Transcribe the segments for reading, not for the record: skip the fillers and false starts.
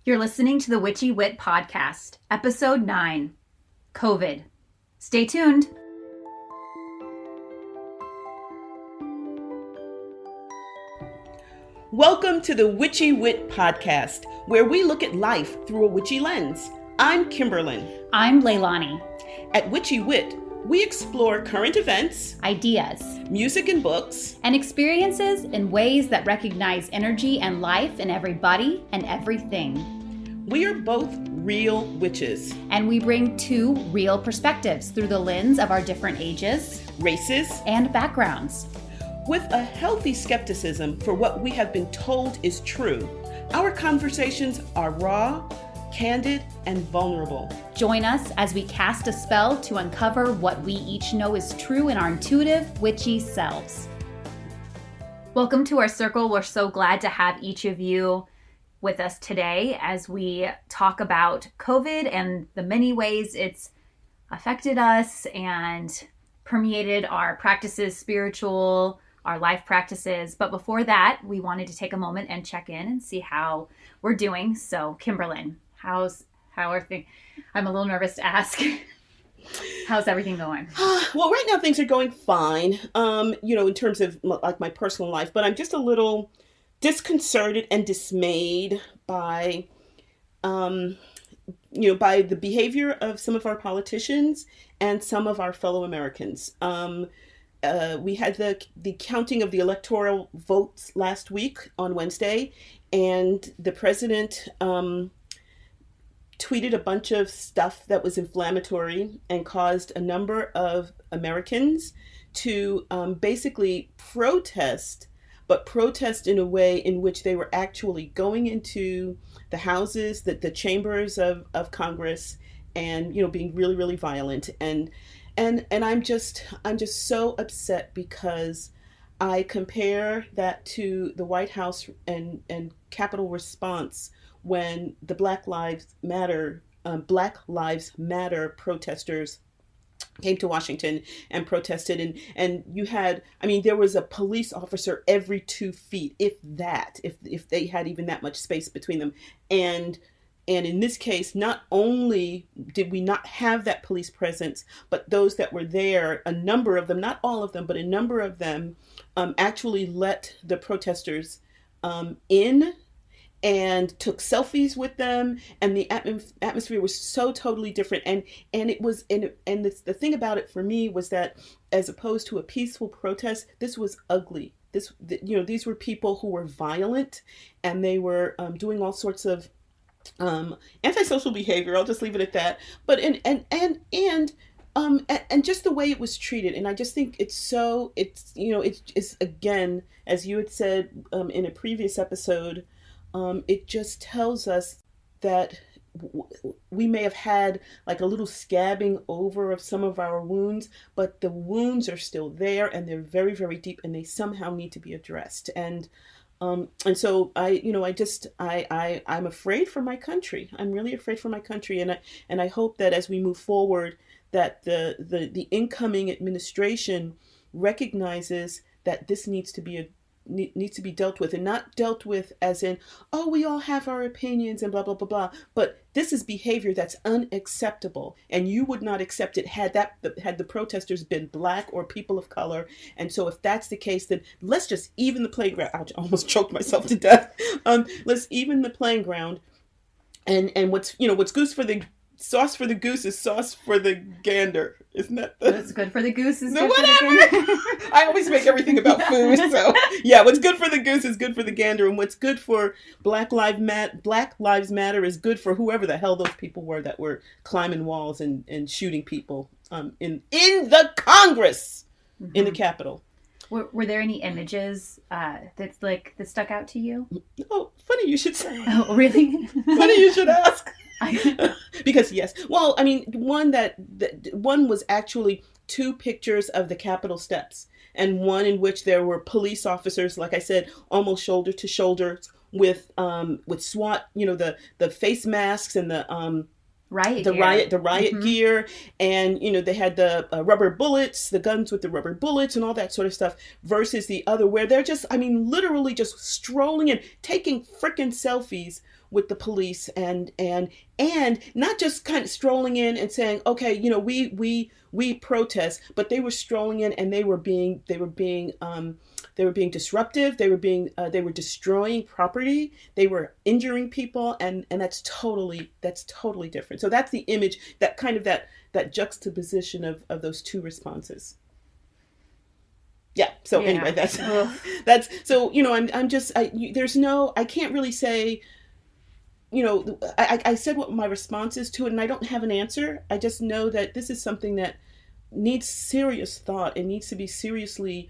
You're listening to the Witchy Wit Podcast, Episode 9, COVID. Stay tuned. Welcome to the Witchy Wit Podcast, where we look at life through a witchy lens. I'm Kimberlyn. I'm Leilani. At Witchy Wit, we explore current events, Ideas, music and books, and experiences in ways that recognize energy and life in everybody and everything. We are both real witches. And we bring two real perspectives through the lens of our different ages, Races, and backgrounds. with a healthy skepticism for what we have been told is true. Our conversations are raw, candid, and vulnerable. Join us as we cast a spell to uncover what we each know is true in our intuitive, witchy selves. Welcome to our circle. We're so glad to have each of you with us today as we talk about COVID and the many ways it's affected us and permeated our practices, spiritual, our life practices. But before that, we wanted to take a moment and check in and see how we're doing. So, Kimberlyn, how are things? I'm a little nervous to ask. How's everything going? Well, right now things are going fine, in terms of like my personal life, but I'm just a little disconcerted and dismayed by, by the behavior of some of our politicians and some of our fellow Americans. We had the counting of the electoral votes last week on Wednesday, and the president tweeted a bunch of stuff that was inflammatory and caused a number of Americans to basically protest, but protest in a way in which they were actually going into the houses, the chambers of Congress, and being really, really violent. And I'm just so upset because I compare that to the White House and Capitol response when the Black Lives Matter protesters came to Washington and protested, and you had, there was a police officer every 2 feet, if they had even that much space between them. And in this case, not only did we not have that police presence, but those that were there, a number of them, not all of them, but a number of them actually let the protesters in and took selfies with them, and the atmosphere was so totally different. And it was, and the thing about it for me was that, as opposed to a peaceful protest, this was ugly. These were people who were violent, and they were doing all sorts of antisocial behavior. I'll just leave it at that. But and just the way it was treated, and I just think it's again, as you had said in a previous episode. It just tells us that we may have had like a little scabbing over of some of our wounds, but the wounds are still there, and they're very, very deep, and they somehow need to be addressed. And so I'm afraid for my country. I'm really afraid for my country, and I hope that as we move forward, that the incoming administration recognizes that this needs to be dealt with, and not dealt with as in, oh, we all have our opinions and blah, blah, blah, blah. But this is behavior that's unacceptable, and you would not accept it had the protesters been Black or people of color. And so if that's the case, then let's just even the playing ground. I almost choked myself to death. Let's even the playing ground. And what's goose for the sauce for the goose is sauce for the gander. Isn't that what's good for the goose is good whatever. For the gander? I always make everything about food. So yeah, what's good for the goose is good for the gander, and what's good for Black Lives Matter is good for whoever the hell those people were that were climbing walls and shooting people in the Congress, in the Capitol. Were there any images that stuck out to you? Oh, funny you should say. Oh, really? Funny you should ask. Because yes, well, one was actually 2 pictures of the Capitol steps, and one in which there were police officers, like I said, almost shoulder to shoulder with SWAT, the face masks and the riot gear, and they had the rubber bullets, the guns with the rubber bullets and all that sort of stuff, versus the other where they're just literally just strolling and taking frickin' selfies with the police and not just kind of strolling in and saying, okay, you know, we protest, but they were strolling in and they were being disruptive. They were destroying property. They were injuring people, and that's totally different. So that's the image, that kind of that juxtaposition of those two responses. Yeah. So anyway, that's so, you know, I can't really say, you know, I said what my response is to it, and I don't have an answer. I just know that this is something that needs serious thought and needs to be seriously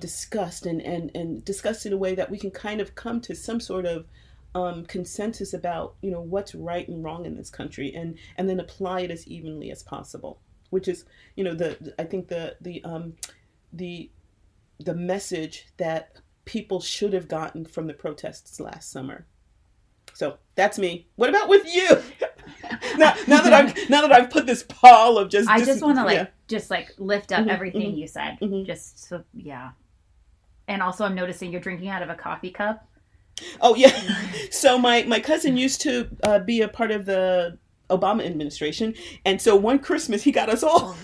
discussed and discussed in a way that we can kind of come to some sort of consensus about, you know, what's right and wrong in this country, and then apply it as evenly as possible, which is, you know, I think the message that people should have gotten from the protests last summer. So that's me. What about with you? now that I've put this pall of just... I just want to just lift up everything you said. Just so, yeah. And also I'm noticing you're drinking out of a coffee cup. Oh, yeah. So my cousin used to be a part of the Obama administration. And so one Christmas he got us all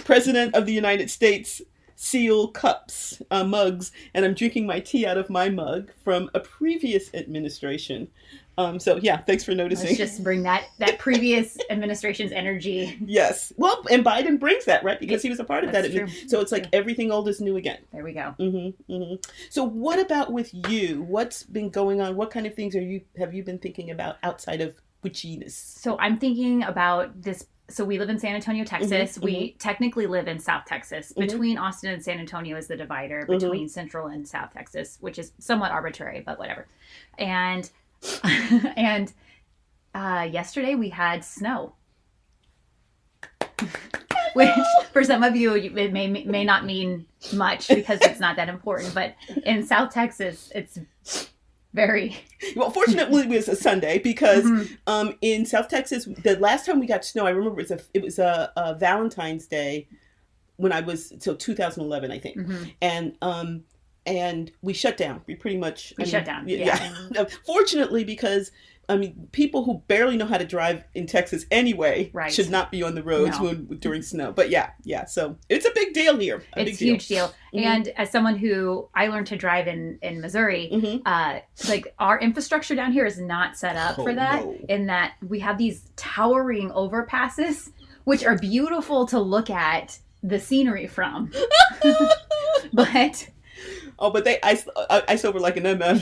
President of the United States seal cups, mugs, and I'm drinking my tea out of my mug from a previous administration. So yeah, thanks for noticing. Let's just bring that previous administration's energy. Yes. Well, and Biden brings that, right? Because he was a part of that. So it's like everything old is new again. There we go. So what about with you? What's been going on? What kind of things have you been thinking about outside of witchiness? So I'm thinking about this. So we live in San Antonio, Texas. We technically live in South Texas. Between Austin and San Antonio is the divider between Central and South Texas, which is somewhat arbitrary, but whatever. And yesterday we had snow, which for some of you it may not mean much because it's not that important. But in South Texas, it's very well. Fortunately, it was a Sunday because in South Texas, the last time we got snow, I remember it was a Valentine's Day when I was 2011, I think, and we shut down. We pretty much shut down. Yeah. Fortunately, because people who barely know how to drive in Texas anyway should not be on the roads during snow. But yeah. So it's a big deal here. It's a huge deal. And as someone who I learned to drive in Missouri, our infrastructure down here is not set up for that. No. In that we have these towering overpasses, which are beautiful to look at the scenery from, but. Oh, but they ice over like an MF.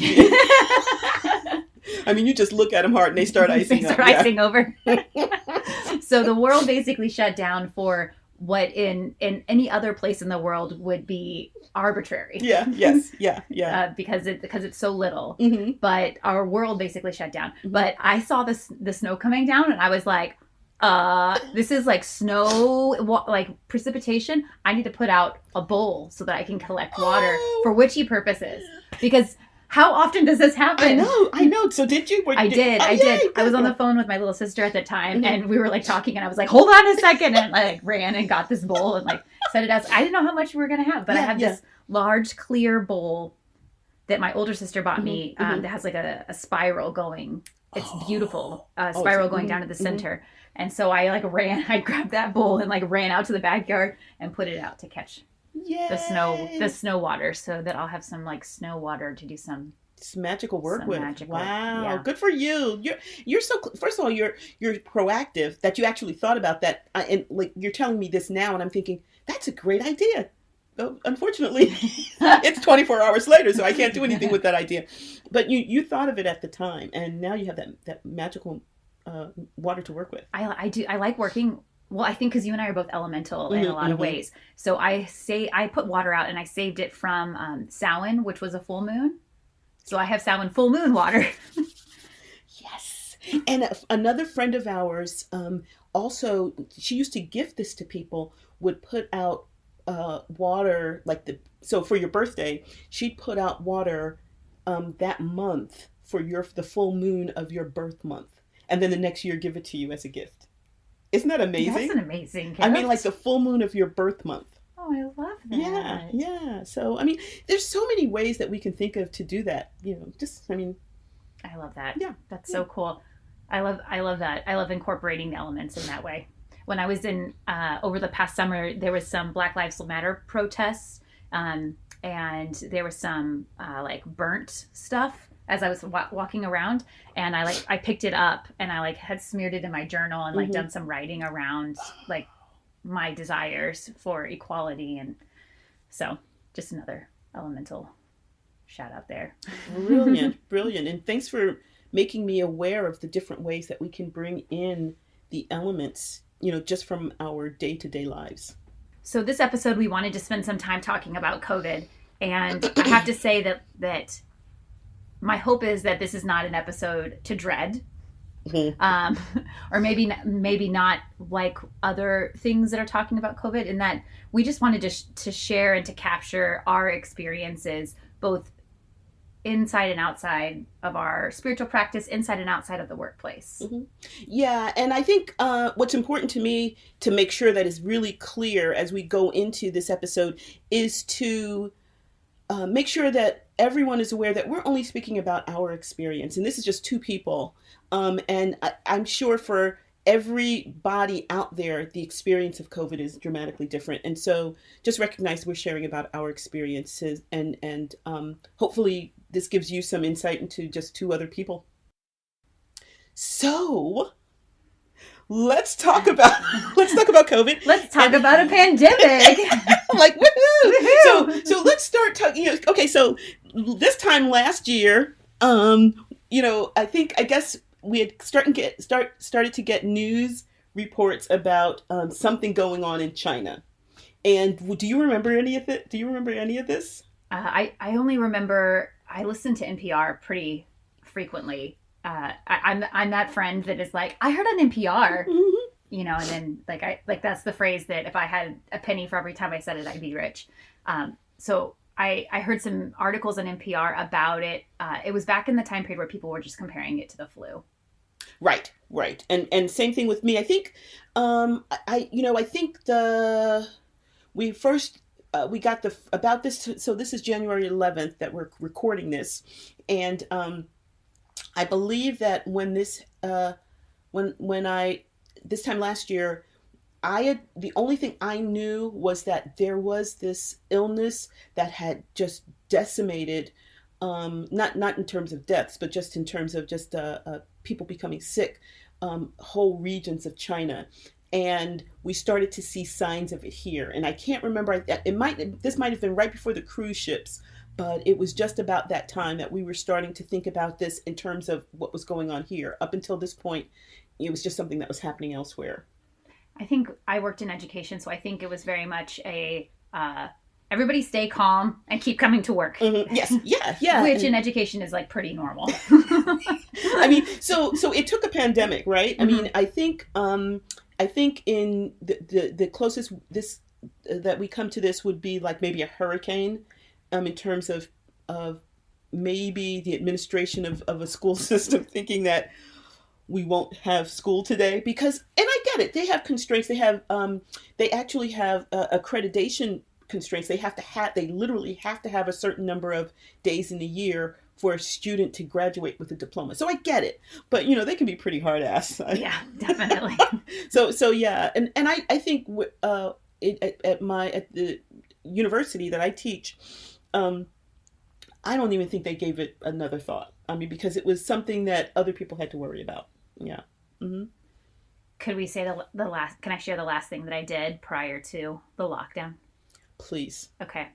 I mean, you just look at them hard and they start icing icing over. So the world basically shut down for what in any other place in the world would be arbitrary. Because it's so little. But our world basically shut down. But I saw the snow coming down and I was like, this is like snow, like precipitation. I need to put out a bowl so that I can collect water for witchy purposes. Because how often does this happen? I know. So did you? I did. I was on the phone with my little sister at the time and we were like talking and I was like, hold on a second. And I ran and got this bowl and like set it out. I didn't know how much we were going to have, but I have this large clear bowl that my older sister bought me that has like a spiral going. It's beautiful. Spiral going down to the center. And so I grabbed that bowl and like ran out to the backyard and put it out to catch the snow water so that I'll have some like snow water to do some magical work with. Wow. Good for you. You're so, first of all, you're proactive that you actually thought about that. And like, you're telling me this now and I'm thinking, that's a great idea. Oh, unfortunately, it's 24 hours later, so I can't do anything with that idea. But you thought of it at the time, and now you have that magical water to work with. I do. I like working. Well, I think because you and I are both elemental in a lot of ways. So I put water out, and I saved it from Samhain, which was a full moon. So I have Samhain full moon water. Yes. And another friend of ours, also, she used to gift this to people, would put out water so for your birthday she'd put out water that month for the full moon of your birth month, and then the next year give it to you as a gift. Isn't that amazing? That's an amazing gift. I mean, like the full moon of your birth month. Oh, I love that. Yeah. So I mean, there's so many ways that we can think of to do that, I love that. Yeah. That's so cool. I love that. I love incorporating the elements in that way. When I was in, over the past summer, there was some Black Lives Matter protests, and there was some like burnt stuff as I was walking around, and I picked it up and I like had smeared it in my journal and like done some writing around like my desires for equality, and so just another elemental shout out there. Brilliant. And thanks for making me aware of the different ways that we can bring in the elements, just from our day-to-day lives. So this episode, we wanted to spend some time talking about COVID. And I have to say that my hope is that this is not an episode to dread. Or maybe not like other things that are talking about COVID, in that we just wanted to share and to capture our experiences, both inside and outside of our spiritual practice, inside and outside of the workplace. Yeah, and I think what's important to me to make sure that is really clear as we go into this episode is to make sure that everyone is aware that we're only speaking about our experience, and this is just two people. And I'm sure for everybody out there, the experience of COVID is dramatically different. And so just recognize we're sharing about our experiences, and hopefully this gives you some insight into just two other people. So let's talk about COVID. Let's talk about a pandemic. I'm like, woohoo! So let's start talking. Okay, so this time last year, I guess we had started to get news reports about something going on in China. And do you remember any of it? Do you remember any of this? I only remember I listened to NPR pretty frequently. I'm that friend that is like, I heard on NPR, and then like that's the phrase that if I had a penny for every time I said it, I'd be rich. So I heard some articles on NPR about it. It was back in the time period where people were just comparing it to the flu. Right. And same thing with me. I think, we got about this. So this is January 11th that we're recording this. And, I believe that when this time last year, the only thing I knew was that there was this illness that had just decimated, not in terms of deaths, but just in terms of just people becoming sick, whole regions of China. And we started to see signs of it here. And I can't remember, this might have been right before the cruise ships, but it was just about that time that we were starting to think about this in terms of what was going on here. Up until this point, it was just something that was happening elsewhere. I think I worked in education, so I think it was very much everybody stay calm and keep coming to work. Yes, yeah. Which in education is like pretty normal. I mean, so it took a pandemic, right? I mean, I think in the closest that we come to this would be like maybe a hurricane. In terms of maybe the administration of a school system thinking that we won't have school today, because, and I get it, they have constraints. They actually have accreditation constraints. They literally have to have a certain number of days in the year for a student to graduate with a diploma. So I get it, but they can be pretty hard ass. Yeah, definitely. So yeah, and I think at the university that I teach, I don't even think they gave it another thought. I mean, because it was something that other people had to worry about. Yeah. Mm-hmm. Could we say the last? Can I share the last thing that I did prior to the lockdown? Please. Okay.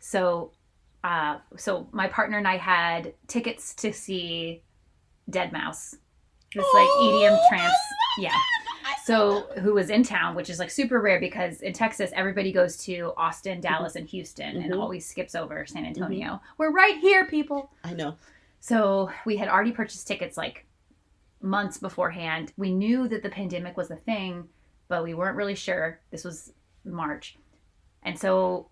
So my partner and I had tickets to see Deadmau5, this like EDM trance. Yeah. So who was in town, which is like super rare because in Texas, everybody goes to Austin, Dallas, and Houston and always skips over San Antonio. We're right here, people. I know. So we had already purchased tickets like months beforehand. We knew that the pandemic was a thing, but we weren't really sure. This was March. And so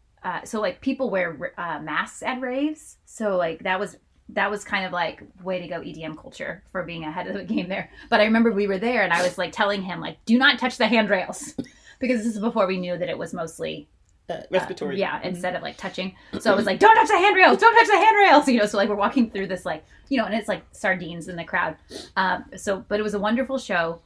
like people wear masks at raves. So like that was kind of like, way to go EDM culture for being ahead of the game there. But I remember we were there and I was like telling him like, do not touch the handrails, because this is before we knew that it was mostly respiratory. Instead of like touching. So it was like, don't touch the handrails, don't touch the handrails. So like we're walking through this like, and it's like sardines in the crowd. But it was a wonderful show.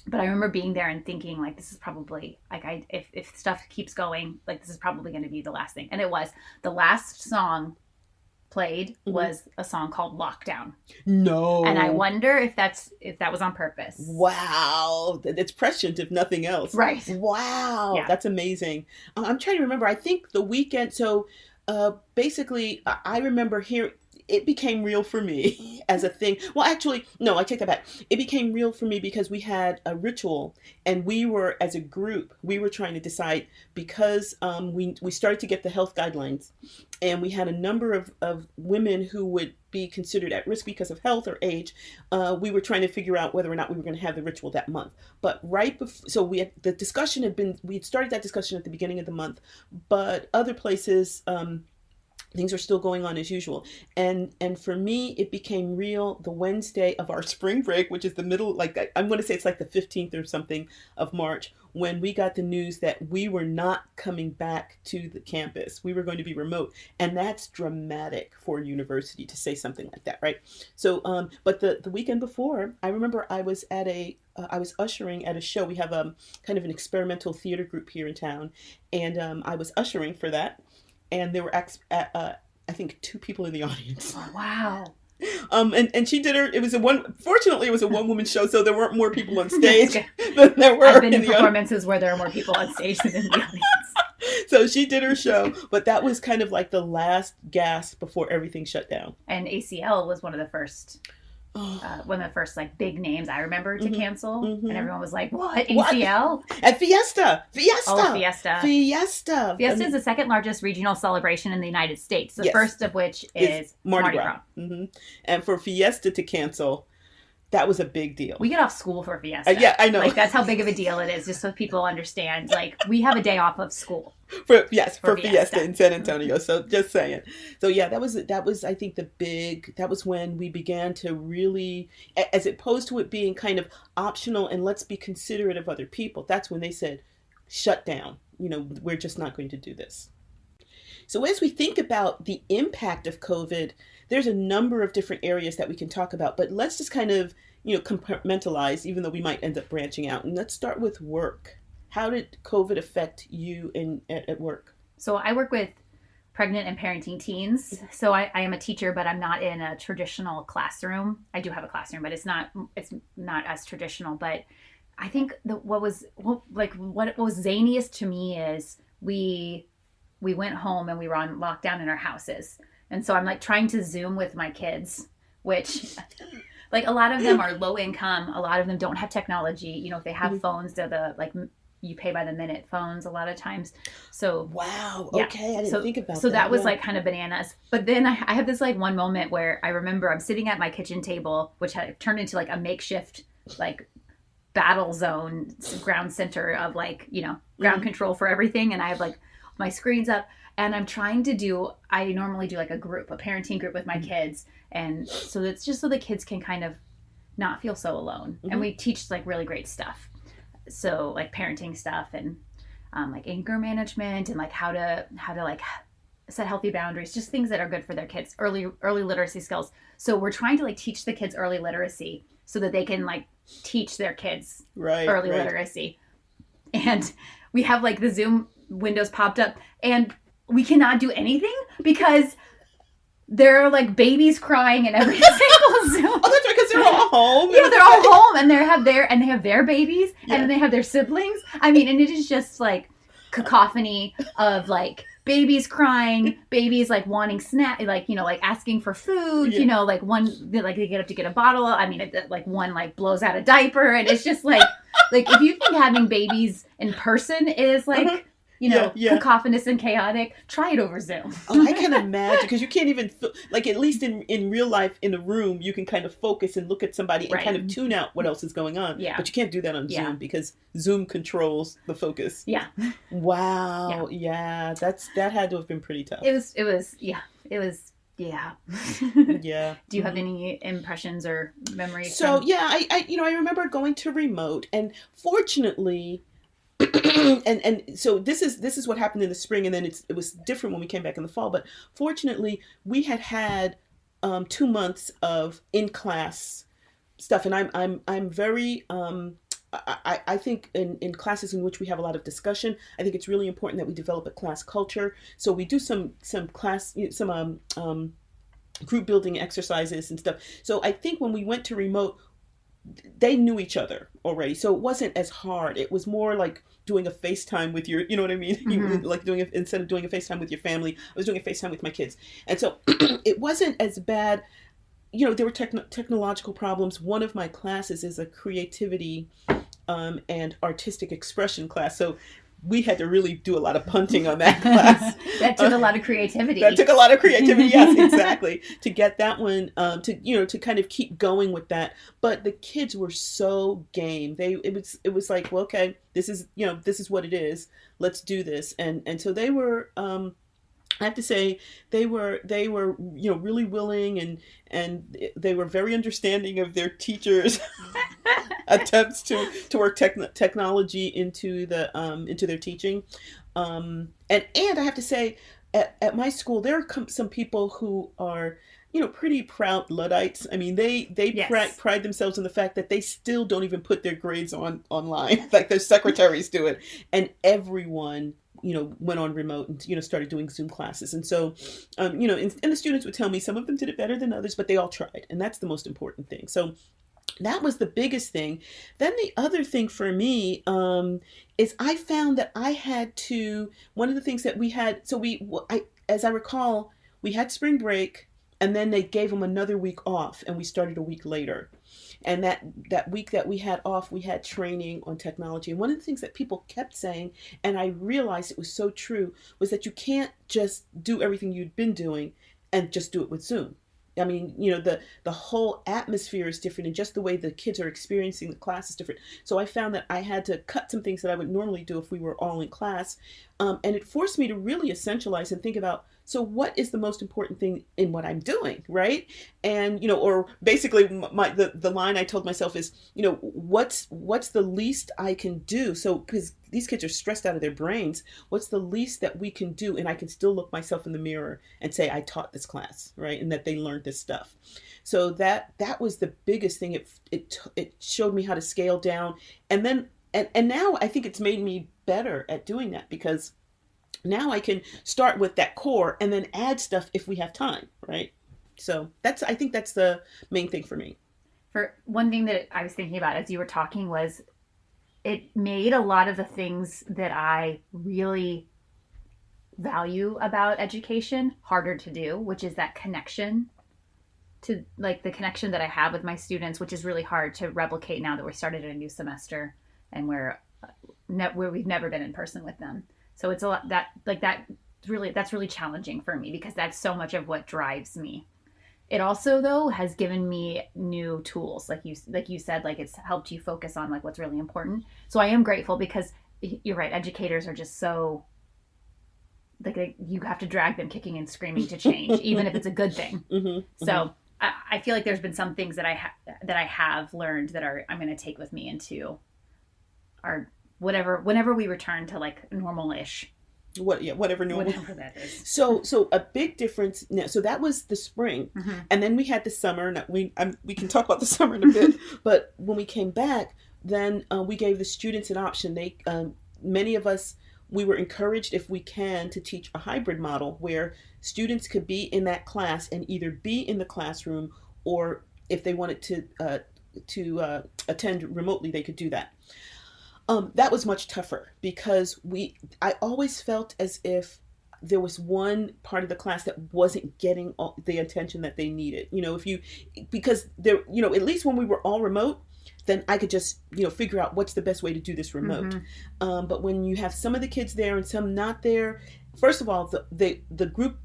But I remember being there and thinking like, this is probably like, if stuff keeps going, like this is probably going to be the last thing. And it was. The last song played was a song called Lockdown. No. And I wonder if that was on purpose. Wow. It's prescient if nothing else. Right. Wow. Yeah. That's amazing. I'm trying to remember. I think the weekend. So basically I remember hearing, it became real for me as a thing. Well, actually, no, I take that back. It became real for me because we had a ritual and we were, as a group, we were trying to decide because we started to get the health guidelines and we had a number of women who would be considered at risk because of health or age. We were trying to figure out whether or not we were going to have the ritual that month. But right before, so we had started that discussion at the beginning of the month, but other places, things are still going on as usual. And for me, it became real the Wednesday of our spring break, which is the middle, like I'm going to say it's like the 15th or something of March, when we got the news that we were not coming back to the campus. We were going to be remote. And that's dramatic for a university to say something like that, right? So, but the weekend before, I remember I was ushering at a show. We have kind of an experimental theater group here in town. And I was ushering for that. And there were, I think, 2 people in the audience. Oh, wow. And she did fortunately it was a one-woman show, so there weren't more people on stage than there were. I've been in performances where there are more people on stage than in the audience. So she did her show, but that was kind of like the last gasp before everything shut down. And ACL was one of the first like big names I remember to cancel, and everyone was like, "What, ACL?" At Fiesta. Oh, Fiesta. Fiesta Is the second largest regional celebration in the United States. The first of which is Mardi Gras. Mm-hmm. And for Fiesta to cancel, that was a big deal. We get off school for Fiesta. Yeah, I know. Like that's how big of a deal it is, just so people understand. Like we have a day off of school. For Fiesta in San Antonio. So just saying. So yeah, that was I think that was when we began to really, as opposed to it being kind of optional and let's be considerate of other people, that's when they said, shut down. We're just not going to do this. So as we think about the impact of COVID, there's a number of different areas that we can talk about, but let's just kind of, compartmentalize, even though we might end up branching out. And let's start with work. How did COVID affect you at work? So I work with pregnant and parenting teens. So I am a teacher, but I'm not in a traditional classroom. I do have a classroom, but it's not as traditional. But I think what was zaniest to me is we went home and we were on lockdown in our houses. And so I'm like trying to Zoom with my kids, which like a lot of them are low income. A lot of them don't have technology. If they have phones, they're the like you pay by the minute phones a lot of times. So wow. Okay. I didn't think about that. So that was like kind of bananas. But then I have this like one moment where I remember I'm sitting at my kitchen table, which had turned into like a makeshift like battle zone, ground center of like, ground control for everything. And I have like my screen's up and I'm trying to I normally do like a parenting group with my kids. And so it's just so the kids can kind of not feel so alone. And we teach like really great stuff. So like parenting stuff and like anger management and like how to like set healthy boundaries, just things that are good for their kids, early literacy skills. So we're trying to like teach the kids early literacy so that they can like teach their kids early literacy. And we have like the Zoom windows popped up and we cannot do anything because there are like babies crying in every single Zoom. Oh, that's right, because they're all home. They're all home and they have their babies and then they have their siblings. I mean, and it is just like cacophony of like babies crying, babies like wanting snack, like, like asking for food, like one, like they get up to get a bottle. I mean, like one like blows out a diaper and it's just like if you think having babies in person is like, cacophonous and chaotic, try it over Zoom. Oh, I can imagine, because you can't even, like at least in real life, in a room, you can kind of focus and look at somebody and kind of tune out what else is going on. Yeah. But you can't do that on Zoom because Zoom controls the focus. Yeah. Wow. Yeah. That had to have been pretty tough. It was. Yeah. Yeah. Do you have any impressions or memories? So, I remember going to remote, and fortunately, and so this is what happened in the spring, and then it was different when we came back in the fall. But fortunately, we had 2 months of in class stuff, and I'm very I think in classes in which we have a lot of discussion, I think it's really important that we develop a class culture. So we do some group building exercises and stuff. So I think when we went to remote, they knew each other already, so it wasn't as hard. It was more like doing a FaceTime with your, you know what I mean? Mm-hmm. Like instead of doing a FaceTime with your family, I was doing a FaceTime with my kids. And so it wasn't as bad. There were technological problems. One of my classes is a creativity and artistic expression class. So we had to really do a lot of punting on that class. That took a lot of creativity. Yes, exactly. To get that one, to kind of keep going with that. But the kids were so game. It was like, well, okay, this is what it is. Let's do this. And so they were, I have to say, they were really willing, and they were very understanding of their teachers' attempts to work technology into their teaching. And I have to say, at my school, there are some people who are pretty proud Luddites. I mean, they Yes. pride themselves in the fact that they still don't even put their grades online. Like their secretaries do it, and everyone went on remote and, started doing Zoom classes. And so, and the students would tell me some of them did it better than others, but they all tried. And that's the most important thing. So that was the biggest thing. Then the other thing for me is I found that I had to, one of the things that we had, so as I recall, we had spring break, and then they gave them another week off, and we started a week later. And that week that we had off, we had training on technology. And one of the things that people kept saying, and I realized it was so true, was that you can't just do everything you'd been doing and just do it with Zoom. I mean, the whole atmosphere is different, and just the way the kids are experiencing the class is different. So I found that I had to cut some things that I would normally do if we were all in class. And it forced me to really essentialize and think about, so what is the most important thing in what I'm doing, right? And, or basically the line I told myself is, what's the least I can do? So, because these kids are stressed out of their brains, what's the least that we can do? And I can still look myself in the mirror and say, I taught this class, right? And that they learned this stuff. So that was the biggest thing. It showed me how to scale down. And then, and now I think it's made me better at doing that, because now I can start with that core and then add stuff if we have time, right? So I think that's the main thing for me. For one thing that I was thinking about as you were talking was, it made a lot of the things that I really value about education harder to do, which is that connection to, like, the connection that I have with my students, which is really hard to replicate now that we're started a new semester and where we've never been in person with them. So it's a lot that's really challenging for me, because that's so much of what drives me. It also, though, has given me new tools, like you said, like it's helped you focus on like what's really important. So I am grateful, because you're right, educators are just so like you have to drag them kicking and screaming to change, even if it's a good thing. Mm-hmm, so mm-hmm. I feel like there's been some things that I have learned that I'm going to take with me into our whenever we return to like normal-ish. Whatever normal. Whatever that is. So a big difference. So that was the spring, mm-hmm. and then we had the summer. Now we can talk about the summer in a bit. But when we came back, then we gave the students an option. They many of us, we were encouraged, if we can, to teach a hybrid model where students could be in that class and either be in the classroom, or if they wanted to attend remotely, they could do that. That was much tougher, because I always felt as if there was one part of the class that wasn't getting the attention that they needed. Because there, at least when we were all remote, then I could just, figure out what's the best way to do this remote. Mm-hmm. But when you have some of the kids there and some not there, first of all, the group,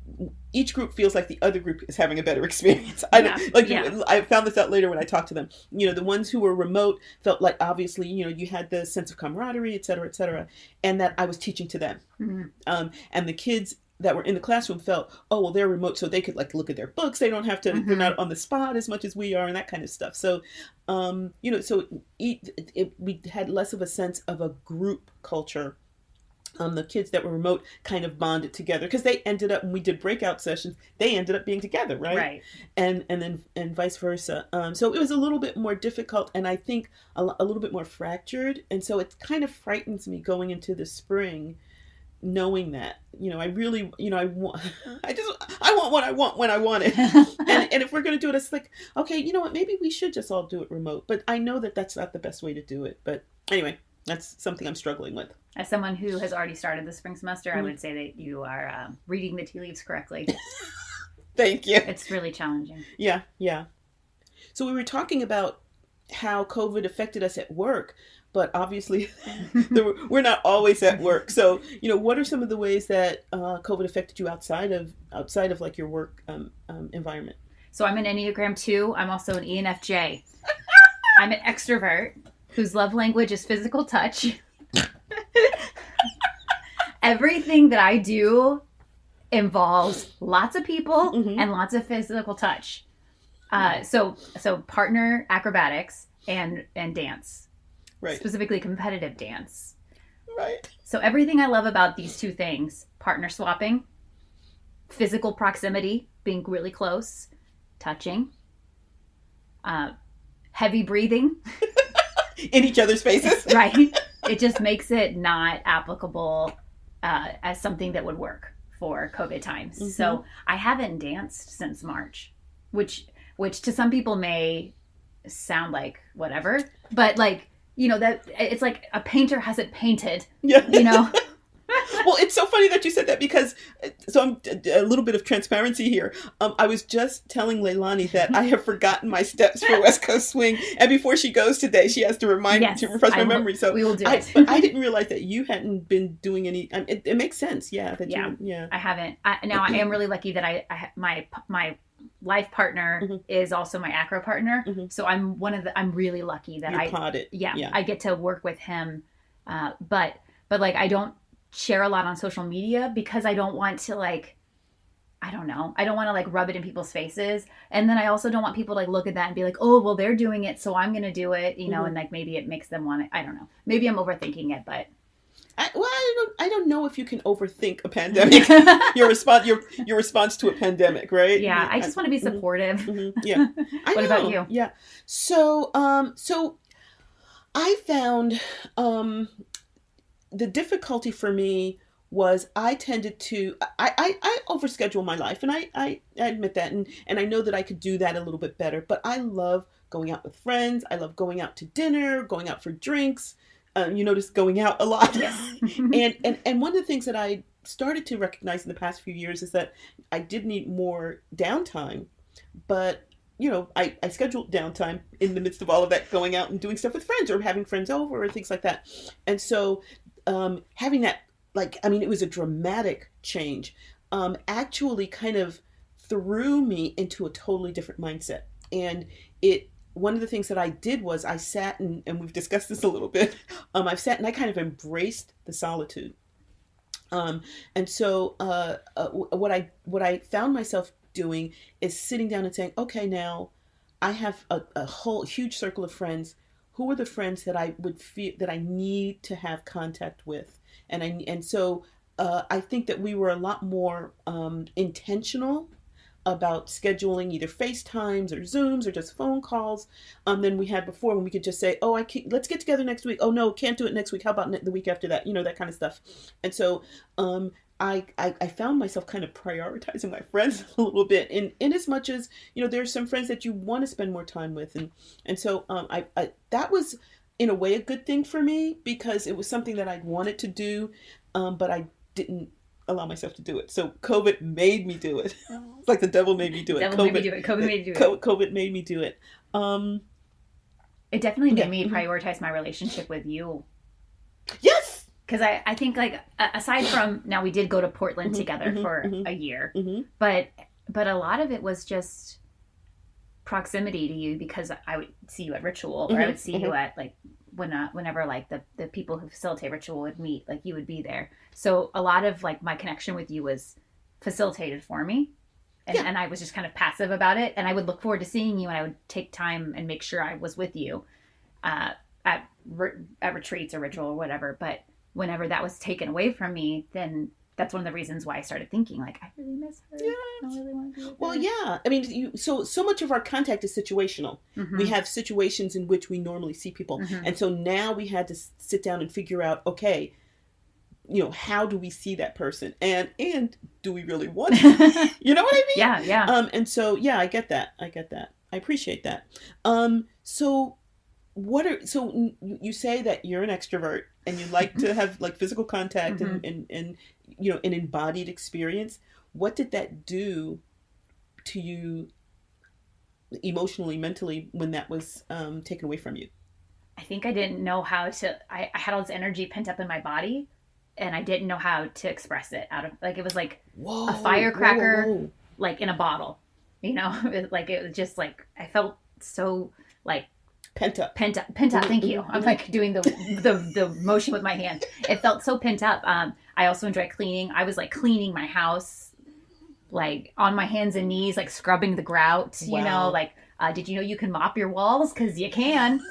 each group feels like the other group is having a better experience. I found this out later when I talked to them. The ones who were remote felt like, obviously, you had the sense of camaraderie, et cetera, and that I was teaching to them. Mm-hmm. And the kids that were in the classroom felt, oh, well, they're remote, so they could like look at their books. They don't have to, they're not on the spot as much as we are and that kind of stuff. So, so we had less of a sense of a group culture. The kids that were remote kind of bonded together because they ended up, when we did breakout sessions, they ended up being together, right? Right. And vice versa. So it was a little bit more difficult, and I think a little bit more fractured. And so it kind of frightens me going into the spring, knowing that, I really, I want what I want when I want it. and if we're going to do it, it's like, okay, you know what, maybe we should just all do it remote. But I know that that's not the best way to do it. But anyway, that's something I'm struggling with. As someone who has already started the spring semester, I would say that you are reading the tea leaves correctly. Thank you. It's really challenging. Yeah. So we were talking about how COVID affected us at work, but obviously we're not always at work. So, what are some of the ways that COVID affected you outside of like your work environment? So I'm an Enneagram 2. I'm also an ENFJ. I'm an extrovert whose love language is physical touch. Everything that I do involves lots of people and lots of physical touch. So partner acrobatics and dance, right? Specifically competitive dance, right? So everything I love about these two things: partner swapping, physical proximity, being really close, touching, heavy breathing in each other's faces, right? It just makes it not applicable as something that would work for COVID times. So I haven't danced since March, which to some people may sound like whatever, but like, that it's like a painter hasn't painted, Well, it's so funny that you said that because, so I'm a little bit of transparency here. I was just telling Leilani that I have forgotten my steps for West Coast Swing, and before she goes today, she has to remind me to refresh my memory. So we will do it. But I didn't realize that you hadn't been doing any. It makes sense, yeah. I haven't. Now I am really lucky that my life partner is also my acro partner, so I'm really lucky that I get to work with him, but like I don't share a lot on social media because I don't want to like, I don't want to like rub it in people's faces. And then I also don't want people to like look at that and be like, oh, well, they're doing it, so I'm going to do it, and like maybe it makes them want it. I don't know. Maybe I'm overthinking it, but. I don't know if you can overthink a pandemic. your response to a pandemic, right? Yeah, I just want to be supportive. Yeah. What about you? Yeah. So I found the difficulty for me was I tended to I overschedule my life, and I admit that, and I know that I could do that a little bit better. But I love going out with friends. I love going out to dinner, going out for drinks. You notice going out a lot. Yes. and one of the things that I started to recognize in the past few years is that I did need more downtime, but I scheduled downtime in the midst of all of that, going out and doing stuff with friends or having friends over or things like that. And so having that, it was a dramatic change, actually kind of threw me into a totally different mindset. And one of the things that I did was I sat and we've discussed this a little bit. I've sat and I kind of embraced the solitude. And so what I found myself doing is sitting down and saying, okay, now I have a whole huge circle of friends. Who are the friends that I would feel that I need to have contact with? And so I think that we were a lot more intentional about scheduling either FaceTimes or Zooms or just phone calls than we had before, when we could just say, oh, let's get together next week. Oh, no, can't do it next week. How about the week after that? That kind of stuff. And so I found myself kind of prioritizing my friends a little bit in as much as, there's some friends that you want to spend more time with. And so I that was in a way a good thing for me, because it was something that I wanted to do, but I didn't allow myself to do it. So COVID made me do it. It's like the devil made me do it. COVID made me do it. COVID made me do it. It definitely made me prioritize my relationship with you. Yes! Because I think, like, aside from, now we did go to Portland together for a year, but a lot of it was just proximity to you, because I would see you at Ritual, or I would see you at, like, whenever like the people who facilitate Ritual would meet, like you would be there. So a lot of like my connection with you was facilitated for me. And I was just kind of passive about it. And I would look forward to seeing you, and I would take time and make sure I was with you at retreats or ritual or whatever. But whenever that was taken away from me, then that's one of the reasons why I started thinking, like, I really miss her. Yes. I really want to be with Well, her. yeah. I mean, so much of our contact is situational. Mm-hmm. We have situations in which we normally see people. Mm-hmm. And so now we had to sit down and figure out, okay, how do we see that person? And do we really want to? You know what I mean? Yeah. And so, yeah, I get that. I appreciate that. So you say that you're an extrovert and you like to have like physical contact mm-hmm. and an embodied experience. What did that do to you emotionally, mentally, when that was taken away from you? I think I didn't know how to, I had all this energy pent up in my body, and I didn't know how to express it out of, like, it was like a firecracker, whoa. like in a bottle, like it was just like, I felt so like Pent up. Thank you. I'm like doing the motion with my hand. It felt so pent up. I also enjoy cleaning. I was like cleaning my house, like on my hands and knees, like scrubbing the grout, Wow. like, did you know you can mop your walls? 'Cause you can.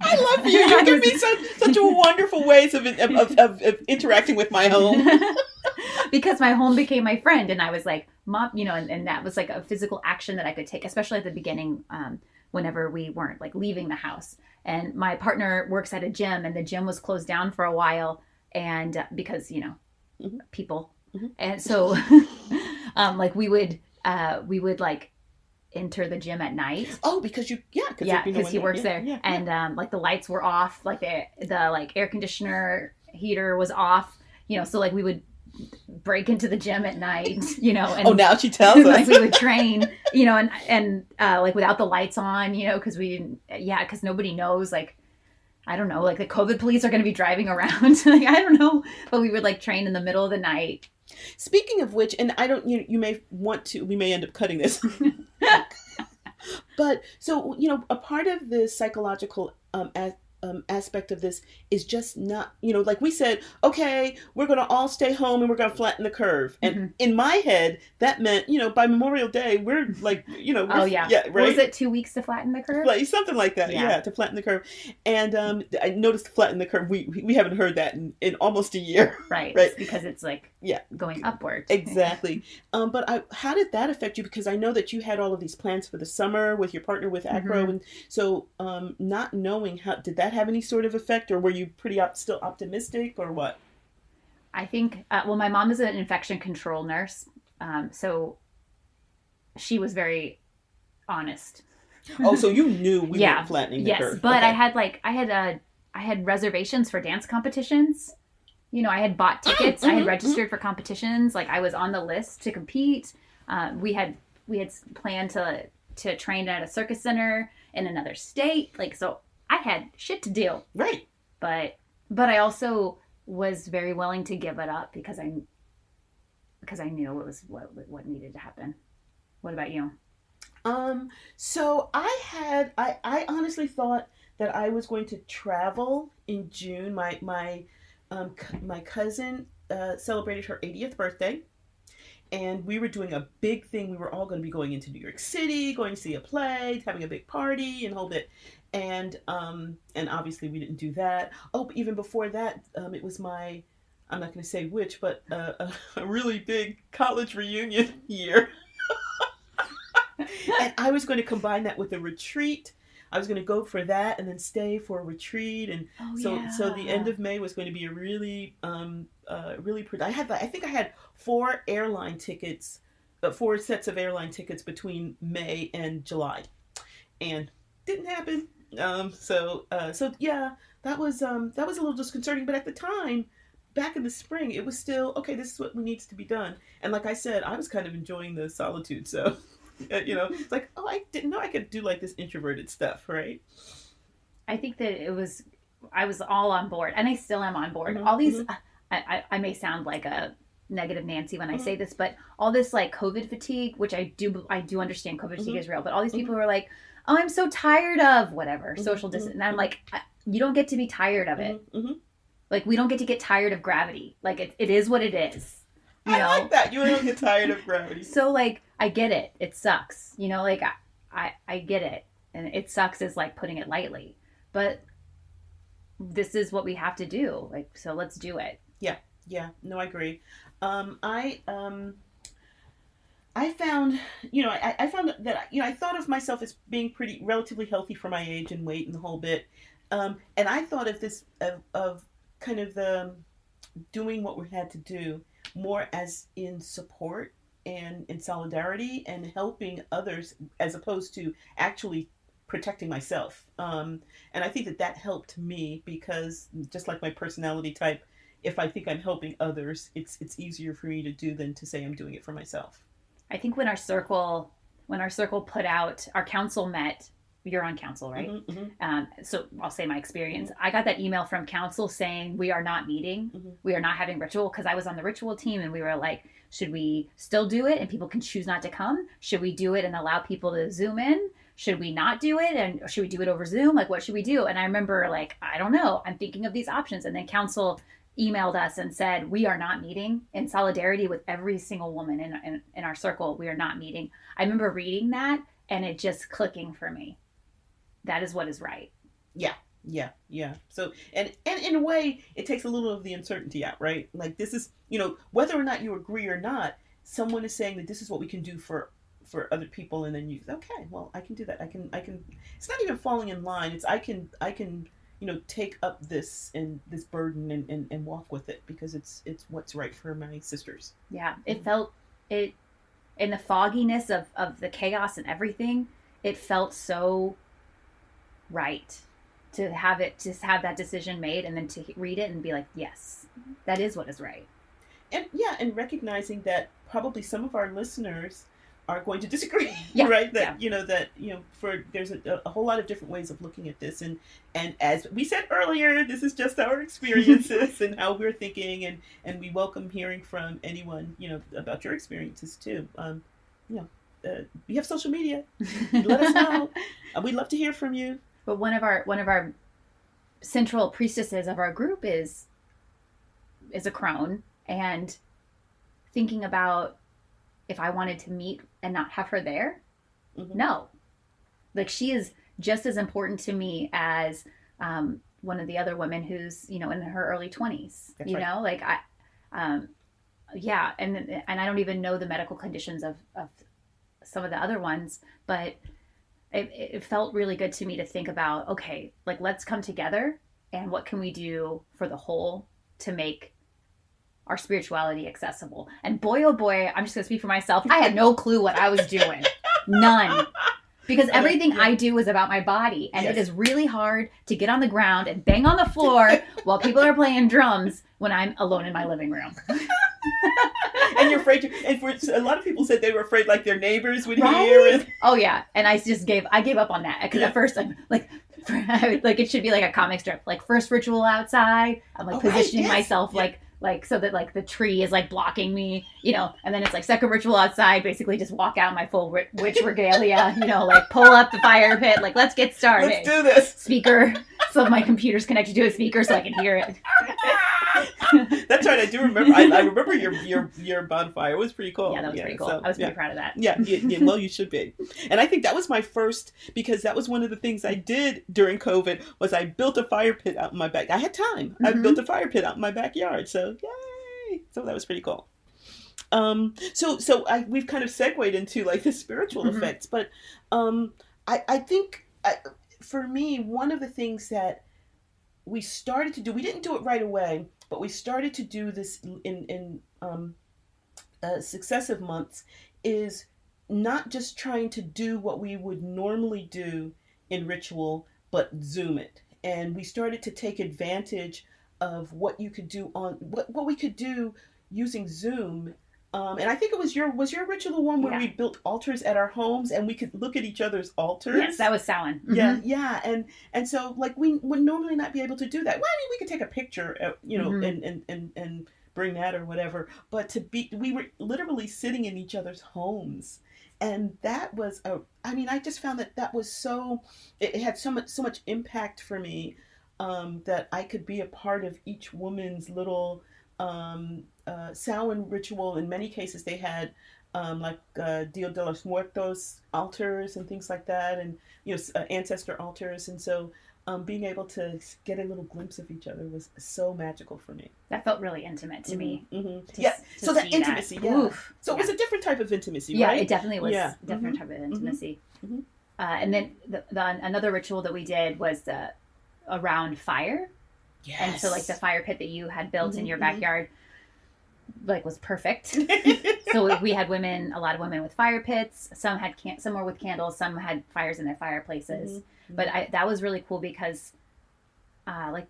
I love you. You give me such a wonderful ways of interacting with my home. Because my home became my friend, and I was like mop, and that was like a physical action that I could take, especially at the beginning, whenever we weren't like leaving the house. And my partner works at a gym, and the gym was closed down for a while, and because mm-hmm. people, mm-hmm. and so like we would like enter the gym at night. Oh, because because he works there. Yeah. And like the lights were off, like the like air conditioner heater was off, so like we would break into the gym at night, and now she tells us. like we would train, and like without the lights on, because because nobody knows, like, I don't know, like the COVID police are going to be driving around. Like, I don't know, but we would like train in the middle of the night. Speaking of which, and I don't, you may want to, we may end up cutting this. But so, a part of the psychological aspect of this is just not, like we said, okay, we're going to all stay home and we're going to flatten the curve. And mm-hmm. in my head, that meant, by Memorial Day, we're like, yeah, right. Was it 2 weeks to flatten the curve? Like, something like that. Yeah, to flatten the curve. And I noticed to flatten the curve. We haven't heard that in almost a year. Right. It's because it's like going upward. Exactly. But how did that affect you? Because I know that you had all of these plans for the summer with your partner with Acro. Mm-hmm. And so not knowing did that have any sort of effect, or were you pretty still optimistic, or what? I think, my mom is an infection control nurse. So she was very honest. Oh, so you knew we weren't flattening the curve. Yes, but okay. I had reservations for dance competitions. I had bought tickets. I had registered for competitions. Like, I was on the list to compete. We had planned to train at a circus center in another state. Like, so I had shit to do. Right. But I also was very willing to give it up because I knew it was what needed to happen. What about you? So I honestly thought that I was going to travel in June. My cousin celebrated her 80th birthday, and we were doing a big thing. We were all going to be going into New York City, going to see a play, having a big party, and whole bit. And obviously we didn't do that. Oh, but even before that, it was I'm not going to say which, but a really big college reunion year. And I was going to combine that with a retreat. I was going to go for that and then stay for a retreat. And so the end of May was going to be a really, I think I had 4 sets of airline tickets between May and July, and didn't happen. So yeah, that was a little disconcerting, but at the time, back in the spring, it was still, okay, this is what needs to be done. And like I said, I was kind of enjoying the solitude. So, it's like, oh, I didn't know I could do like this introverted stuff, right? I think that I was all on board, and I still am on board. Mm-hmm, all these, I may sound like a negative Nancy when I say this, but all this like COVID fatigue, which I do understand COVID fatigue is real, but all these people who are like, oh, I'm so tired of whatever, social distance. And I'm like, you don't get to be tired of it. Like, we don't get to get tired of gravity. Like, it is what it is. You know? I like that. You don't get tired of gravity. So, like, I get it. It sucks. You know, like, I get it. And it sucks is, like, putting it lightly. But this is what we have to do. Like, so let's do it. Yeah. No, I agree. I found, I found that, I thought of myself as being relatively healthy for my age and weight and the whole bit. And I thought of this, of kind of the doing what we had to do more as in support and in solidarity and helping others as opposed to actually protecting myself. And I think that helped me because just like my personality type, if I think I'm helping others, it's easier for me to do than to say I'm doing it for myself. I think when our circle put out, our council met, you're on council, right? Mm-hmm. So I'll say my experience. I got that email from council saying we are not meeting. Mm-hmm. We are not having ritual, because I was on the ritual team and we were like, should we still do it and people can choose not to come? Should we do it and allow people to Zoom in? Should we not do it? And should we do it over Zoom? Like, what should we do? And I remember, like, I don't know. I'm thinking of these options. And then council emailed us and said, we are not meeting, in solidarity with every single woman in our circle. We are not meeting. I remember reading that and it just clicking for me. That is what is right. Yeah. So, and in a way, it takes a little of the uncertainty out, right? Like, this is, whether or not you agree or not, someone is saying that this is what we can do for other people, and then okay, well, I can do that. I can. It's not even falling in line. It's I can take up this burden and walk with it because it's what's right for my sisters. Yeah, it felt it in the fogginess of the chaos and everything. It felt so right to have that decision made and then to read it and be like, yes, that is what is right. And recognizing that probably some of our listeners are going to disagree, yeah, right? That yeah. There's a whole lot of different ways of looking at this, and as we said earlier, this is just our experiences and how we're thinking, and we welcome hearing from anyone about your experiences too. We have social media. Let us know. We'd love to hear from you. But one of our central priestesses of our group is a crone, and thinking about if I wanted to meet and not have her there, no. Like, she is just as important to me as one of the other women who's, in her early 20s. That's you right. know, like yeah, and I don't even know the medical conditions of some of the other ones, but it felt really good to me to think about, okay, like, let's come together and what can we do for the whole to make our spirituality accessible. And boy, oh boy, I'm just going to speak for myself. I had no clue what I was doing. None. Because everything I do is about my body. And It is really hard to get on the ground and bang on the floor while people are playing drums when I'm alone in my living room. And you're afraid to, and for a lot of people said they were afraid like their neighbors would hear. And... Oh yeah. And I gave up on that. Because at first I'm like it should be like a comic strip. Like, first ritual outside. I'm like positioning myself like so that like the tree is like blocking me, and then it's like second ritual outside, basically just walk out in my full witch regalia, like pull up the fire pit, like, let's get started. Let's do this. Speaker, so my computer's connected to a speaker so I can hear it. That's right. I do remember. I remember your bonfire. It was pretty cool. Yeah, that was pretty cool. So, I was pretty proud of that. Yeah, well, you should be. And I think that was my first, because that was one of the things I did during COVID, was I built a fire pit out in my back. I had time. I built a fire pit out in my backyard. So yay! So that was pretty cool. So we've kind of segued into like the spiritual effects, but I think for me, one of the things that we started to do, we didn't do it right away, but we started to do this in successive months, is not just trying to do what we would normally do in ritual, but Zoom it. And we started to take advantage of what you could do on what we could do using Zoom. And I think it was your ritual one where we built altars at our homes and we could look at each other's altars. Yes, that was Samhain. Yeah. And so like we would normally not be able to do that. Well, I mean, we could take a picture, and bring that or whatever. But we were literally sitting in each other's homes. And that was I just found that was so, it had so much impact for me, that I could be a part of each woman's little Samhain ritual, in many cases they had Dia de los Muertos altars and things like that, and ancestor altars, and so being able to get a little glimpse of each other was so magical for me. That felt really intimate to me. So that intimacy, So it was a different type of intimacy, right? Yeah, it definitely was a different type of intimacy. And then another ritual that we did was around fire. Yes. And so like the fire pit that you had built in your backyard like was perfect. So we had a lot of women with fire pits. Some were with candles. Some had fires in their fireplaces. But that was really cool because, I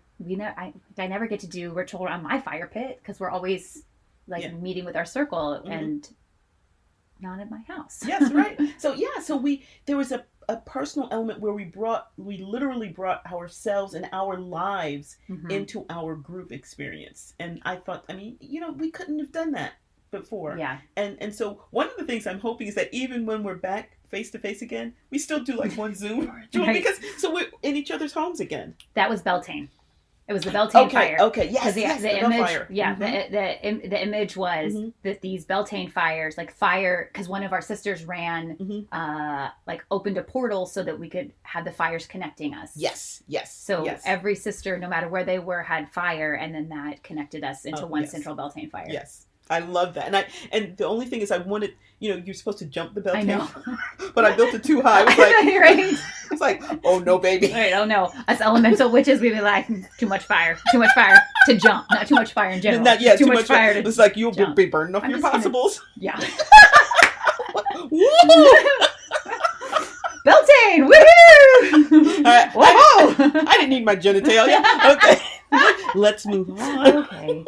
never get to do ritual around my fire pit because we're always meeting with our circle and not at my house. Yes, right. So there was a personal element where we literally brought ourselves and our lives into our group experience, and I thought, we couldn't have done that before. Yeah. And so one of the things I'm hoping is that even when we're back face to face again, we still do like one Zoom ritual because so we're in each other's homes again. That was Beltane. It was the Beltane fire. Okay, yes, the image, fire. Yeah, the image was that these Beltane fires, like fire, because one of our sisters ran, opened a portal so that we could have the fires connecting us. Yes. So every sister, no matter where they were, had fire, and then that connected us into one central Beltane fire. Yes. I love that. And the only thing is I wanted, you're supposed to jump the Beltane. I know. But I built it too high. I was like, right. It's like, oh no, baby. Right, oh no. Us elemental witches, we'd be like, too much fire to jump. Not too much fire in general. Too much fire to It's like, you'll be burning off your possibles. Yeah. Beltane, woohoo! I didn't need my genitalia. Okay. Let's move on. Okay.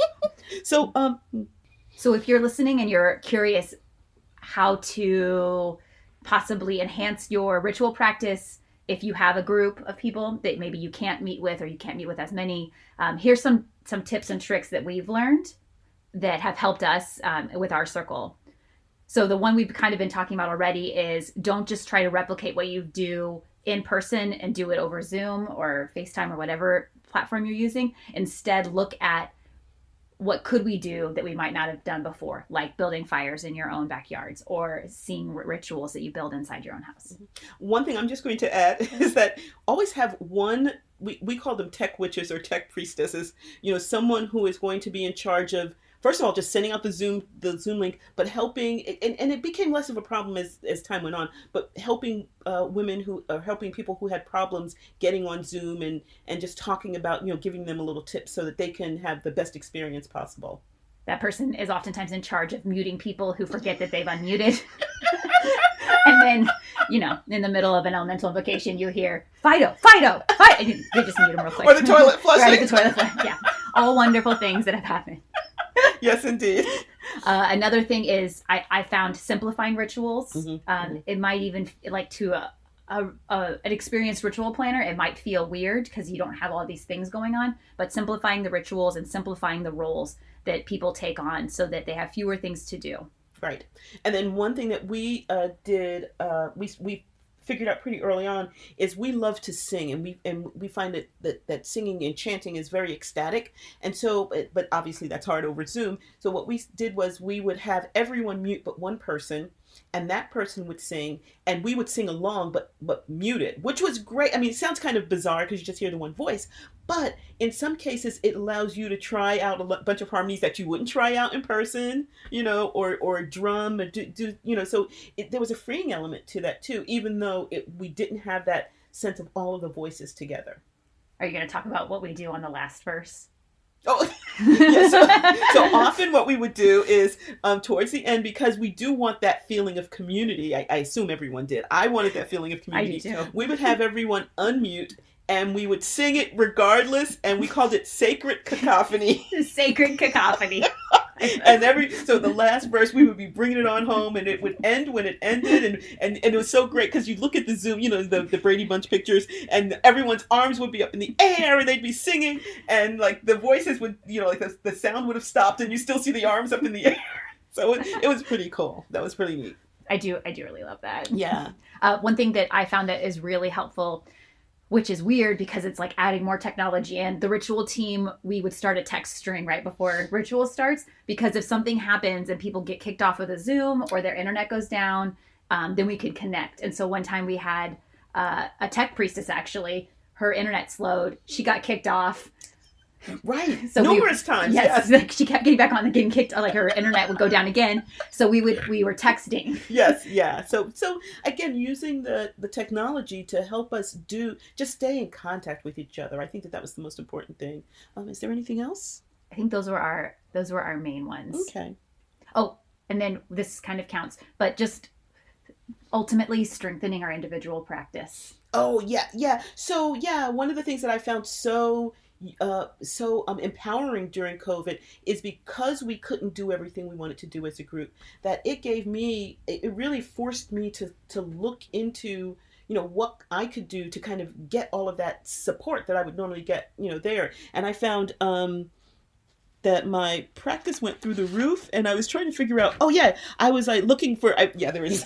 So if you're listening and you're curious how to possibly enhance your ritual practice, if you have a group of people that maybe you can't meet with or you can't meet with as many, here's some tips and tricks that we've learned that have helped us with our circle. So the one we've kind of been talking about already is don't just try to replicate what you do in person and do it over Zoom or FaceTime or whatever platform you're using. Instead, look at what could we do that we might not have done before, like building fires in your own backyards or seeing rituals that you build inside your own house. One thing I'm just going to add is that always have one, we call them tech witches or tech priestesses, someone who is going to be in charge of, first of all, just sending out the Zoom link, but helping, and it became less of a problem as time went on, but helping helping people who had problems getting on Zoom and just talking about, giving them a little tip so that they can have the best experience possible. That person is oftentimes in charge of muting people who forget that they've unmuted. And then, in the middle of an elemental invocation, you hear, Fido! And they just mute them real quick. Or the toilet flushing. Right, the toilet flushing. Yeah. All wonderful things that have happened. Yes, indeed. Another thing is I found simplifying rituals. It might even, to an experienced ritual planner, it might feel weird because you don't have all these things going on, but simplifying the rituals and simplifying the roles that people take on so that they have fewer things to do. Right. And then one thing that we did, we figured out pretty early on is we love to sing, and we find that singing and chanting is very ecstatic, and so but obviously that's hard over Zoom. So what we did was we would have everyone mute but one person, and that person would sing, and we would sing along but muted, which was great. I mean, it sounds kind of bizarre because you just hear the one voice, but in some cases it allows you to try out a bunch of harmonies that you wouldn't try out in person, or drum, or do so there was a freeing element to that too, even though we didn't have that sense of all of the voices together. Are you going to talk about what we do on the last verse? Oh, yeah, so often what we would do is towards the end, because we do want that feeling of community. I assume everyone did. I wanted that feeling of community. I do too. We would have everyone unmute and we would sing it regardless, and we called it Sacred Cacophony. Sacred Cacophony. And so the last verse, we would be bringing it on home, and it would end when it ended, and it was so great because you look at the Zoom, the Brady Bunch pictures, and everyone's arms would be up in the air, and they'd be singing, and like the voices would, the sound would have stopped, and you still see the arms up in the air. So it was pretty cool. That was pretty neat. I do really love that. Yeah. One thing that I found that is really helpful which is weird because it's like adding more technology. And the ritual team, we would start a text string right before ritual starts, because if something happens and people get kicked off of the Zoom or their internet goes down, then we could connect. And so one time we had a tech priestess, actually, her internet slowed. She got kicked off. Right. So numerous times. Yes. Like she kept getting back on and getting kicked. Like her internet would go down again. So we were texting. Yes. Yeah. So again, using the technology to help us just stay in contact with each other. I think that was the most important thing. Is there anything else? I think those were our main ones. Okay. Oh, and then this kind of counts, but just ultimately strengthening our individual practice. Oh yeah. Yeah. So yeah, one of the things that I found so empowering during COVID is because we couldn't do everything we wanted to do as a group, that it really forced me to look into, what I could do to kind of get all of that support that I would normally get, there. And I found that my practice went through the roof, and I was trying to figure out, I was like looking for, there is,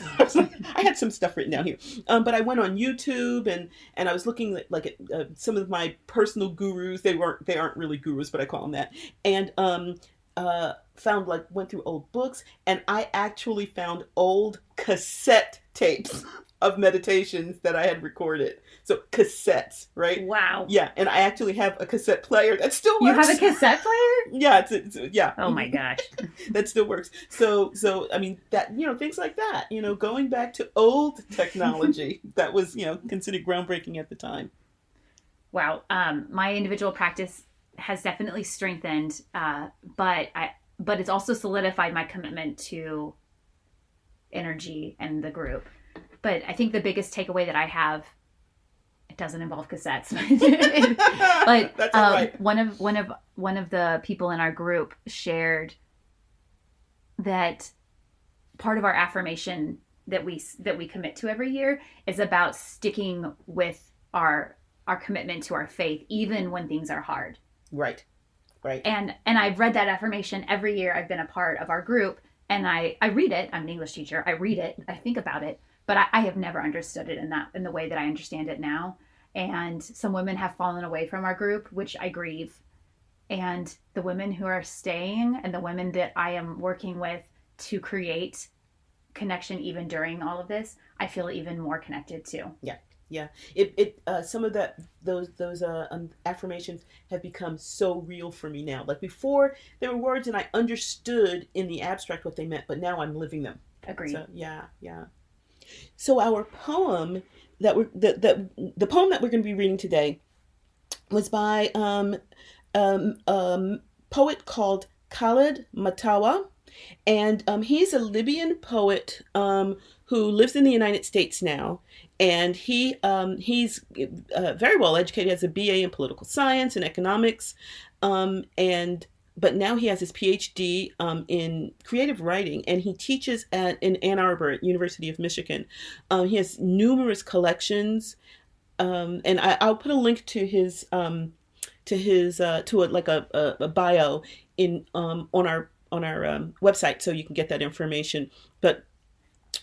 I had some stuff written down here, but I went on YouTube and I was looking at some of my personal gurus. They aren't really gurus, but I call them that. And went through old books, and I actually found old cassette tapes of meditations that I had recorded. So cassettes, right? Wow. Yeah, and I actually have a cassette player that still works. You have a cassette player? Yeah, it's yeah. Oh my gosh. That still works. So I mean that, things like that, going back to old technology that was, considered groundbreaking at the time. Wow. My individual practice has definitely strengthened, but it's also solidified my commitment to energy and the group. But I think the biggest takeaway that I have, it doesn't involve cassettes, but that's all right. one of the people in our group shared that part of our affirmation that we commit to every year is about sticking with our commitment to our faith, even when things are hard. Right. And I've read that affirmation every year I've been a part of our group, and I read it. I'm an English teacher. I read it. I think about it. But I have never understood it in the way that I understand it now. And some women have fallen away from our group, which I grieve. And the women who are staying and the women that I am working with to create connection even during all of this, I feel even more connected to. Yeah. Yeah. Some of those affirmations have become so real for me now. Like before, there were words and I understood in the abstract what they meant, but now I'm living them. Agreed. So, yeah. So our poem the poem that we're going to be reading today was by poet called Khaled Matawa, and he's a Libyan poet who lives in the United States now, and he's very well educated. He has a BA in political science and economics, but now he has his PhD in creative writing, and he teaches in Ann Arbor at University of Michigan. He has numerous collections, and I'll put a link to his bio on our website, so you can get that information. But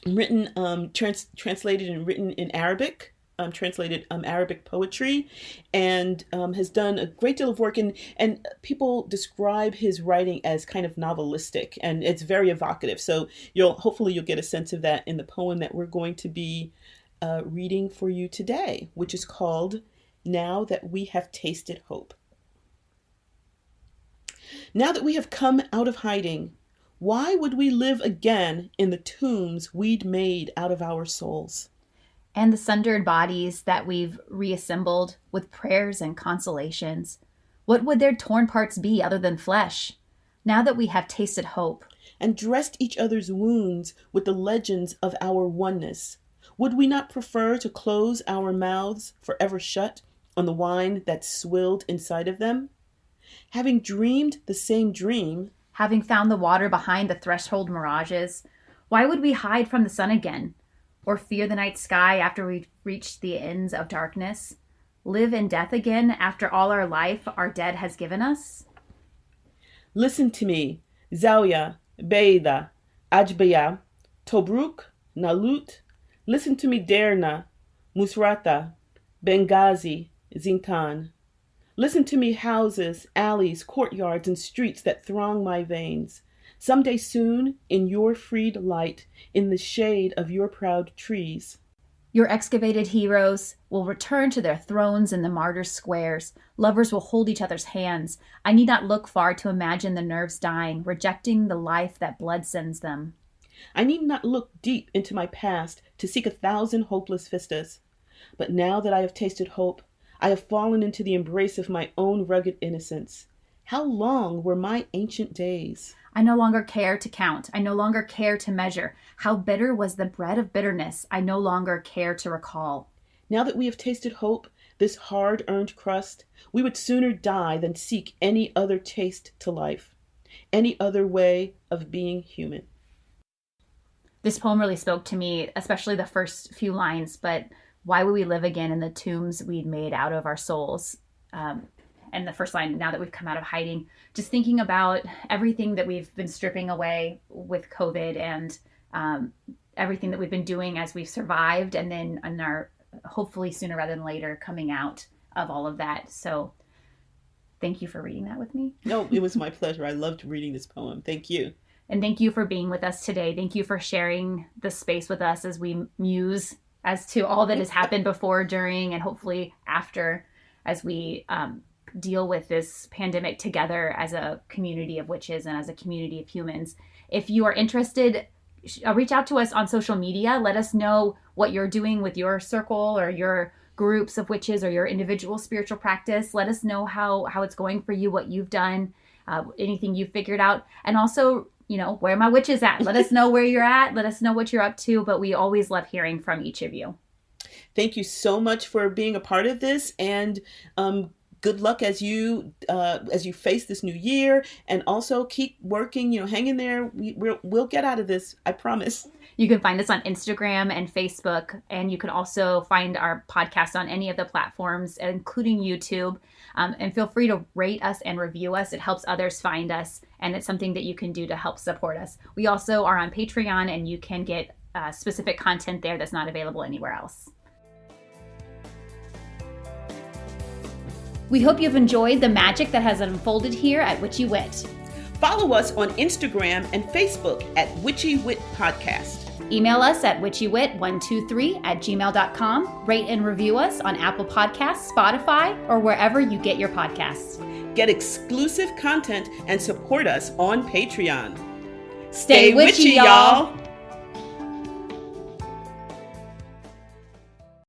written, translated and written in Arabic. Translated Arabic poetry, and has done a great deal of work, and people describe his writing as kind of novelistic, and it's very evocative. So hopefully you'll get a sense of that in the poem that we're going to be reading for you today, which is called Now That We Have Tasted Hope. Now that we have come out of hiding, why would we live again in the tombs we'd made out of our souls? And the sundered bodies that we've reassembled with prayers and consolations. What would their torn parts be other than flesh? Now that we have tasted hope. And dressed each other's wounds with the legends of our oneness, would we not prefer to close our mouths forever shut on the wine that swilled inside of them? Having dreamed the same dream, having found the water behind the threshold mirages, why would we hide from the sun again? Or fear the night sky after we've reached the ends of darkness? Live in death again after all our life our dead has given us? Listen to me, Zawiya, Beida, Ajbaya, Tobruk, Nalut. Listen to me, Derna, Musrata, Benghazi, Zintan. Listen to me, houses, alleys, courtyards, and streets that throng my veins. Someday soon, in your freed light, in the shade of your proud trees. Your excavated heroes will return to their thrones in the martyrs' squares. Lovers will hold each other's hands. I need not look far to imagine the nerves dying, rejecting the life that blood sends them. I need not look deep into my past to seek 1,000 hopeless vistas. But now that I have tasted hope, I have fallen into the embrace of my own rugged innocence. How long were my ancient days? I no longer care to count. I no longer care to measure. How bitter was the bread of bitterness? I no longer care to recall. Now that we have tasted hope, this hard-earned crust, we would sooner die than seek any other taste to life, any other way of being human. This poem really spoke to me, especially the first few lines, but why would we live again in the tombs we'd made out of our souls? And the first line, now that we've come out of hiding, just thinking about everything that we've been stripping away with COVID and everything that we've been doing as we've survived, and then in our hopefully sooner rather than later coming out of all of that. So thank you for reading that with me. No, it was my pleasure. I loved reading this poem. Thank you. And thank you for being with us today. Thank you for sharing the space with us as we muse as to all that has happened before, during, and hopefully after, as we deal with this pandemic together as a community of witches and as a community of humans. If you are interested, reach out to us on social media. Let us know what you're doing with your circle or your groups of witches or your individual spiritual practice. Let us know how it's going for you, what you've done, anything you've figured out. And also, where my witches at? Let us know where you're at. Let us know what you're up to. But we always love hearing from each of you. Thank you so much for being a part of this, and good luck as you face this new year, and also keep working. Hang in there. We'll get out of this. I promise. You can find us on Instagram and Facebook, and you can also find our podcast on any of the platforms, including YouTube. And feel free to rate us and review us. It helps others find us, and it's something that you can do to help support us. We also are on Patreon, and you can get specific content there that's not available anywhere else. We hope you've enjoyed the magic that has unfolded here at Witchy Wit. Follow us on Instagram and Facebook at Witchy Wit Podcast. Email us at witchywit123@gmail.com. Rate and review us on Apple Podcasts, Spotify, or wherever you get your podcasts. Get exclusive content and support us on Patreon. Stay witchy, y'all!